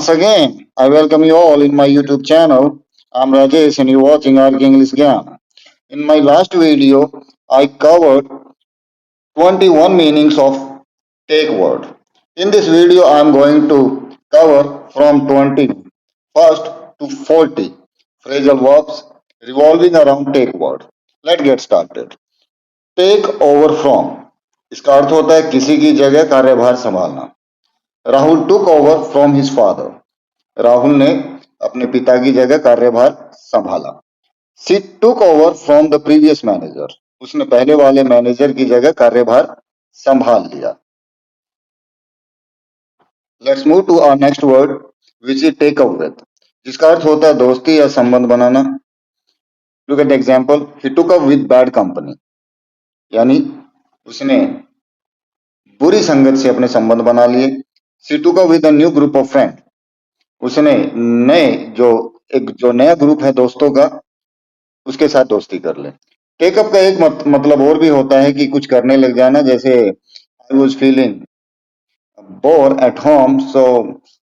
Once again, I welcome you all in my YouTube channel. I'm Rajesh and you're watching RK English Gyan. In my last video, I covered 21 meanings of take word. In this video, I'm going to cover from 21st to 40 phrasal verbs revolving around take word. Let's get started. Take over from, इसका अर्थ होता है किसी की जगह कार्यभार संभालना। Rahul took over from his father, Rahul ने अपने पिता की जगह कार्यभार संभाला। She took over from the previous manager, उसने पहले वाले मैनेजर की जगह कार्यभार संभाल लिया। Let's move to our next word which is take up with, जिसका अर्थ होता है दोस्ती या संबंध बनाना। Look at the example, he took up with bad company, यानी उसने बुरी संगत से अपने संबंध बना लिए। She took up with a new group of friend, उसने जो नया ग्रुप है दोस्तों का, उसके साथ दोस्ती कर ले। टेकअप का एक मतलब और भी होता है कि कुछ करने लग जाना, जैसे I was feeling bore at home so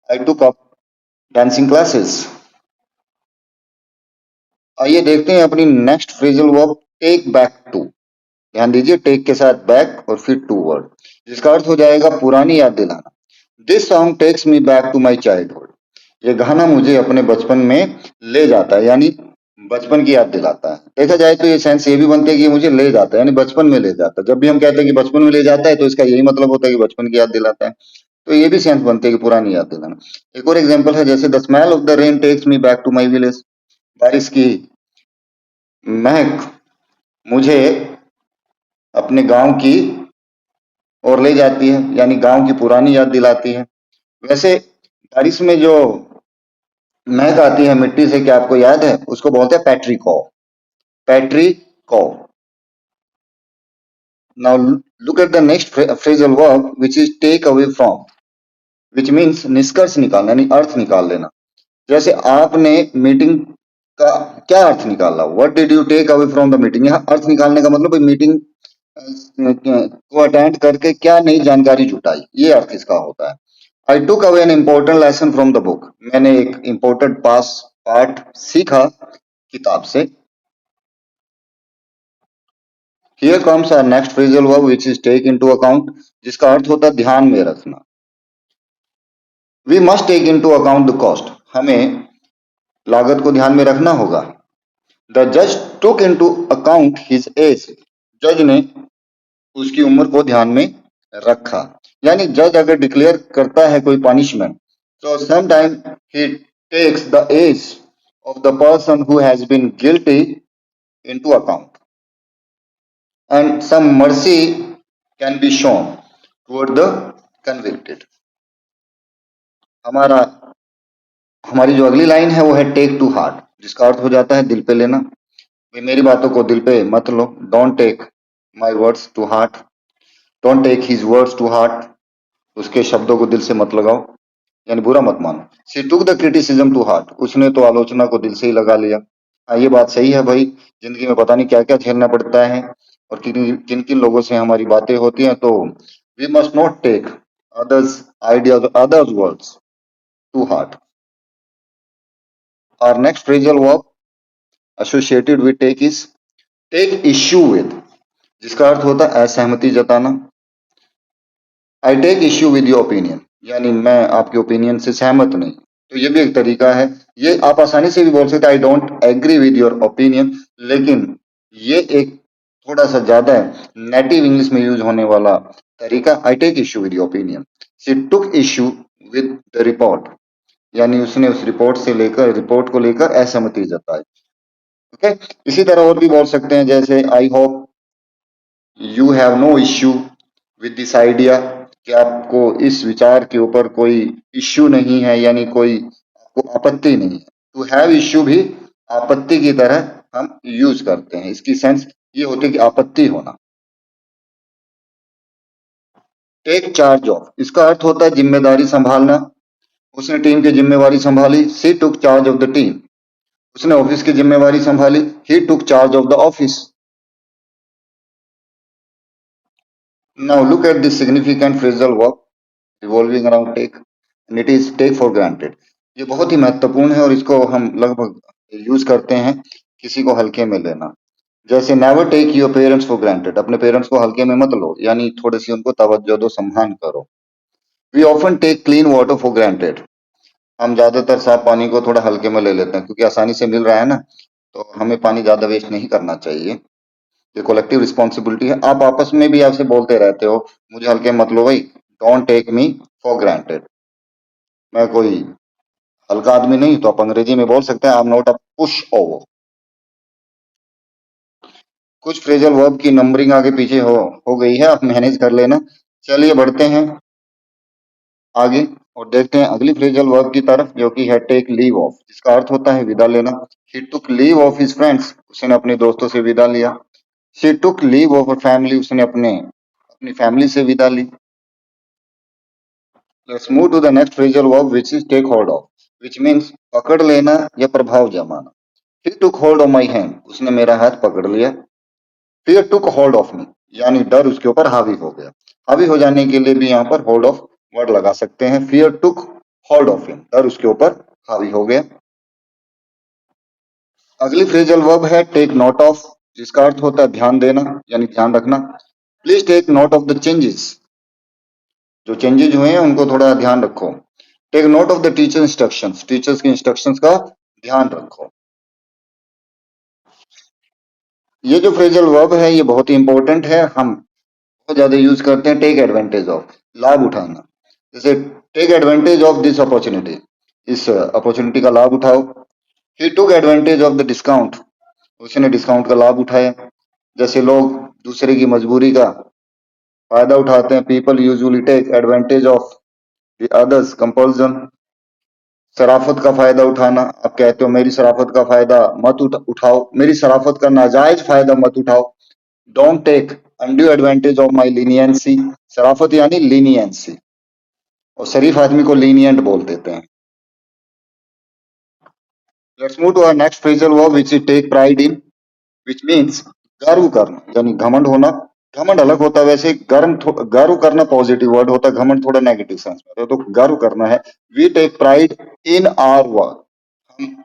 I took up dancing classes. आइए देखते हैं अपनी next phrasal verb take back to. ध्यान दीजिए, टेक के साथ बैक और फिर टू वर्ड, जिसका अर्थ हो जाएगा पुरानी याद दिलाना। This song takes me back to my childhood, ये गाना मुझे अपने बचपन में ले जाता है, यानी बचपन की याद दिलाता है। देखा जाए तो ये सेंस ये भी बनते हैं कि मुझे ले जाता है, यानी बचपन में ले जाता है। जब भी हम कहते हैं कि बचपन में ले जाता है तो इसका यही मतलब होता है कि बचपन की याद दिलाता है। तो ये भी सेंस बनते हैं कि पुरानी याद दिलाना। एक और एग्जाम्पल है, जैसे the smell of the rain takes me back to my village, बारिश की महक मुझे अपने गांव की ओर ले जाती है, यानी गांव की पुरानी याद दिलाती है। वैसे बारिश में जो महक आती है मिट्टी से, क्या आपको याद है? उसको बोलते हैं पैट्रिको। पैट्रिको। Now look at the next phrasal verb which is take away from, which means निष्कर्ष निकालना, यानी अर्थ निकाल लेना। जैसे आपने मीटिंग का क्या अर्थ निकाला, what did you take away from the meeting. यहाँ अर्थ निकालने का मतलब मीटिंग को अटेंड करके क्या नई जानकारी जुटाई, ये अर्थ इसका होता है। I took away an important lesson from the book, मैंने एक इम्पोर्टेंट पाठ सीखा किताब से। Here comes our next phrasal verb which is take into account, जिसका अर्थ होता है ध्यान में रखना। We must take into account the cost, हमें लागत को ध्यान में रखना होगा। द जज took into account his age, जज ने उसकी उम्र को ध्यान में रखा। यानी जज अगर डिक्लेयर करता है कोई पनिशमेंट, तो sometime he takes the age of the person who has been guilty into account and some mercy can be shown toward the convicted. हमारी जो अगली लाइन है वो है टेक टू हार्ट, जिसका अर्थ हो जाता है दिल पे लेना। भाई मेरी बातों को दिल पे मत लो, don't take my words to heart, don't take his words to heart, उसके शब्दों को दिल से मत लगाओ, यानी बुरा मत मानो। She took the criticism to heart, उसने तो आलोचना को दिल से ही लगा लिया। हाँ, ये बात सही है भाई, जिंदगी में पता नहीं क्या क्या झेलना पड़ता है और किन किन लोगों से हमारी बातें होती हैं, तो we must not take others ideas, others words to heart. Our next phrasal verb associated with take is take issue with, जिसका अर्थ होता है असहमति जताना। I take issue with your opinion, यानी मैं आपके ओपिनियन से सहमत नहीं। तो ये भी एक तरीका है, ये आप आसानी से भी बोल सकते हैं I don't agree with your opinion, लेकिन ये एक थोड़ा सा ज्यादा नेटिव इंग्लिश में यूज होने वाला तरीका I take issue with your opinion. She took issue with the report, यानी उसने उस रिपोर्ट को लेकर असहमति जताई। ओके, इसी तरह और भी बोल सकते हैं, जैसे I hope you have no issue with this idea, कि आपको इस विचार के ऊपर कोई इश्यू नहीं है, यानी कोई आपको आपत्ति नहीं है। टू हैव इश्यू भी आपत्ति की तरह हम यूज करते हैं, इसकी सेंस ये होती है कि आपत्ति होना। टेक चार्ज ऑफ, इसका अर्थ होता है जिम्मेदारी संभालना। उसने टीम की जिम्मेवारी संभाली। She took charge of the team, उसने ऑफिस की जिम्मेवारी संभाली। He took charge of the office. Now look at the significant phrasal verb revolving around take. And it is take for granted. ये बहुत ही महत्वपूर्ण है और इसको हम लगभग यूज करते हैं किसी को हल्के में लेना। जैसे never take your parents for granted, अपने पेरेंट्स को हल्के में मत लो, यानी थोड़ी सी उनको तवज्जो दो, सम्मान करो। We often take clean water for granted, हम ज्यादातर साफ पानी को थोड़ा हल्के में ले लेते हैं क्योंकि आसानी से मिल रहा है ना, तो हमें पानी ज्यादा वेस्ट नहीं करना चाहिए। ये कलेक्टिव रिस्पॉन्सिबिलिटी है। आप आपस में भी आपसे बोलते रहते हो मुझे हल्के मत लो भाई, don't take me for granted. मैं कोई हल्का आदमी नहीं, तो आप अंग्रेजी में बोल सकते हैं I am not a push over. कुछ फ्रेजल वर्ब की नंबरिंग आगे पीछे हो गई है, आप मैनेज कर लेना। चलिए बढ़ते हैं आगे और देखते हैं अगली फ्रेजल वर्ब की तरफ, जो कि है टेक लीव ऑफ, जिसका अर्थ होता है विदा लेना। He took leave of his friends, उसने अपने दोस्तों से विदा लिया। She took leave of her family, उसने अपनी फैमिली से विदा ली। Let's move to the next phrasal verb which is take hold of, which means पकड़ लेना या प्रभाव जमाना। He took hold of my hand, उसने मेरा हाथ पकड़ लिया। Fear took hold of me, यानी डर उसके ऊपर हावी हो गया। हावी हो जाने के लिए भी यहाँ पर होल्ड ऑफ वर्ड लगा सकते हैं। Fear took hold of him, डर उसके ऊपर हावी हो गया। अगली फ्रेजल वर्ब है टेक नोट ऑफ, जिसका अर्थ होता है ध्यान देना, यानी ध्यान रखना। Please take note of the changes, जो चेंजेस हुए हैं उनको थोड़ा ध्यान रखो। Take note of the teacher instructions, teachers की इंस्ट्रक्शंस का ध्यान रखो। ये जो फ्रेजल वर्ब है ये बहुत ही इंपॉर्टेंट है, हम बहुत ज्यादा यूज करते हैं। टेक एडवांटेज ऑफ, लाभ उठाना। जैसे take advantage of this opportunity, इस अपॉर्चुनिटी का लाभ उठाओ। He took advantage of the discount, उसने डिस्काउंट का लाभ उठाया। जैसे लोग दूसरे की मजबूरी का फायदा उठाते हैं, people usually take advantage of the others compulsion. शराफत का फायदा उठाना, आप कहते हो मेरी शराफत का फायदा मत उठाओ, मेरी शराफत का नाजायज फायदा मत उठाओ। Don't take undue advantage of my leniency, शराफत यानी लीनियंसी, और शरीफ आदमी को लीनियंट बोल देते हैं। Let's move to our next phrasal verb which is take pride in, which means गर्व करना, यानी घमंड होना। घमंड अलग होता है, वैसे गर्व करना पॉजिटिव वर्ड होता है, घमंड थोड़ा नेगेटिव सेंस में होता है, तो गर्व करना है। We take pride in our work, हम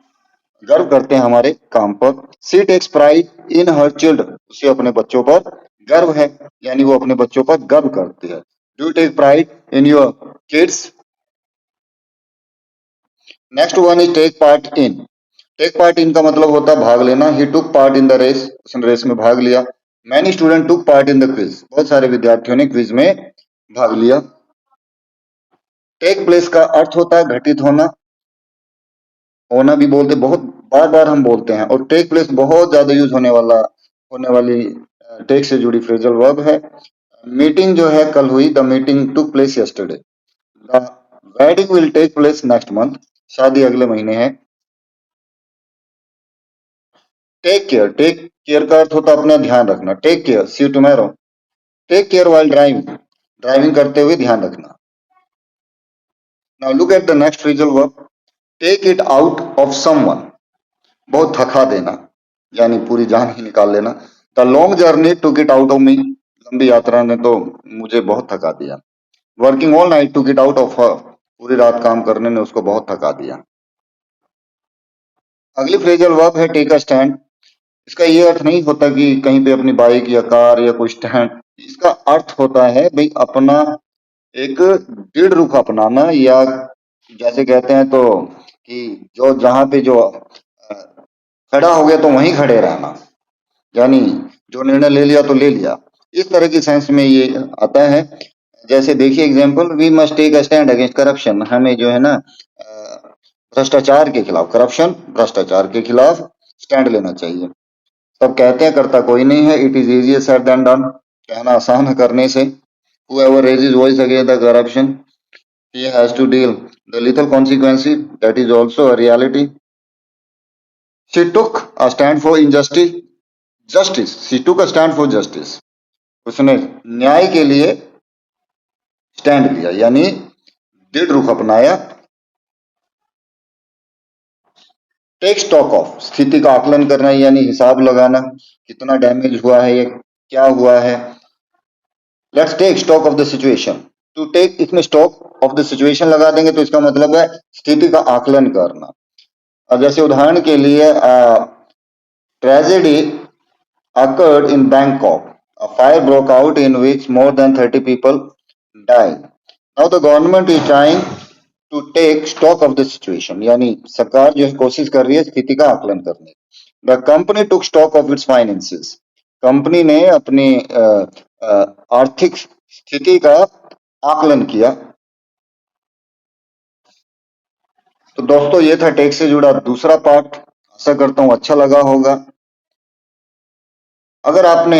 गर्व करते हैं हमारे काम पर। She takes pride in her children, उसे अपने बच्चों पर गर्व है, यानी वो अपने बच्चों पर गर्व करती है। Do take pride in your kids. Next one is take part in. Take part in का मतलब होता है भाग लेना। He took part in the race, उसने रेस में भाग लिया। Many student took part in the quiz, बहुत सारे विद्यार्थियों ने क्विज में भाग लिया। टेक प्लेस का अर्थ होता है घटित होना, होना भी बोलते, बहुत बार बार हम बोलते हैं। और टेक प्लेस बहुत ज्यादा यूज होने वाली टेक से जुड़ी फ्रेजल वर्ब है। मीटिंग जो है कल हुई, the meeting took place yesterday. The wedding will take place next month, शादी अगले महीने है। टेक केयर का अर्थ होता है अपना ध्यान रखना। Take care, see you tomorrow. Take care while driving, driving करते हुए ध्यान रखना। Now look at the next phrasal verb, take it out of someone, बहुत थका देना, यानी पूरी जान ही निकाल लेना। The long journey took it out of me, लंबी यात्रा ने तो मुझे बहुत थका दिया। Working all night took it out of her, पूरी रात काम करने ने उसको बहुत थका दिया। अगली फ्रेजल वर्ब है टेक अ स्टैंड। इसका ये अर्थ नहीं होता कि कहीं पे अपनी बाइक या कार या कोई स्टैंड, इसका अर्थ होता है भाई अपना एक दृढ़ रुख अपनाना, या जैसे कहते हैं तो कि जो जहां पे जो खड़ा हो गया तो वहीं खड़े रहना, यानी जो निर्णय ले लिया तो ले लिया, इस तरह की सेंस में ये आता है। जैसे देखिए example, we must take a stand against corruption, हमें जो है ना भ्रष्टाचार के खिलाफ, करप्शन भ्रष्टाचार के खिलाफ स्टैंड लेना चाहिए। सब कहते हैं करता कोई नहीं है। It is easier said than done, कहना आसान है करने से। whoever raises voice against the corruption, he has to deal the lethal consequences, that is also a reality. She took a stand for justice, she took a stand for justice, उसने न्याय के लिए stand लिया, यानी दृढ़ रुख अपनाया। Take stock of, स्थिति का आकलन करना, यानी हिसाब लगाना, कितना डैमेज हुआ है या क्या हुआ है। Let's take stock of the situation, to take, इसमें स्टॉक ऑफ द सिचुएशन लगा देंगे तो इसका मतलब है स्थिति का आकलन करना। अब जैसे उदाहरण के लिए tragedy occurred in Bangkok. A fire broke out in which more than 30 people died. Now the government is trying to take stock of the situation. यानी सरकार जो है कोशिश कर रही है स्थिति का आकलन करने। The company took stock of its finances. Company ने अपनी आर्थिक स्थिति का आकलन किया। तो दोस्तों ये था टेक से जुड़ा दूसरा पार्ट। आशा करता हूं अच्छा लगा होगा। अगर आपने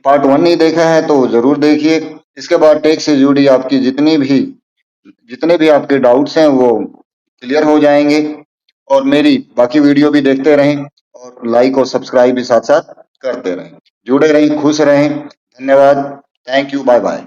पार्ट 1 नहीं देखा है तो जरूर देखिए। इसके बाद टेक से जुड़ी आपकी जितने भी आपके डाउट्स हैं वो क्लियर हो जाएंगे। और मेरी बाकी वीडियो भी देखते रहें और लाइक और सब्सक्राइब भी साथ साथ करते रहें। जुड़े रहें, खुश रहें। धन्यवाद। Thank you. Bye bye.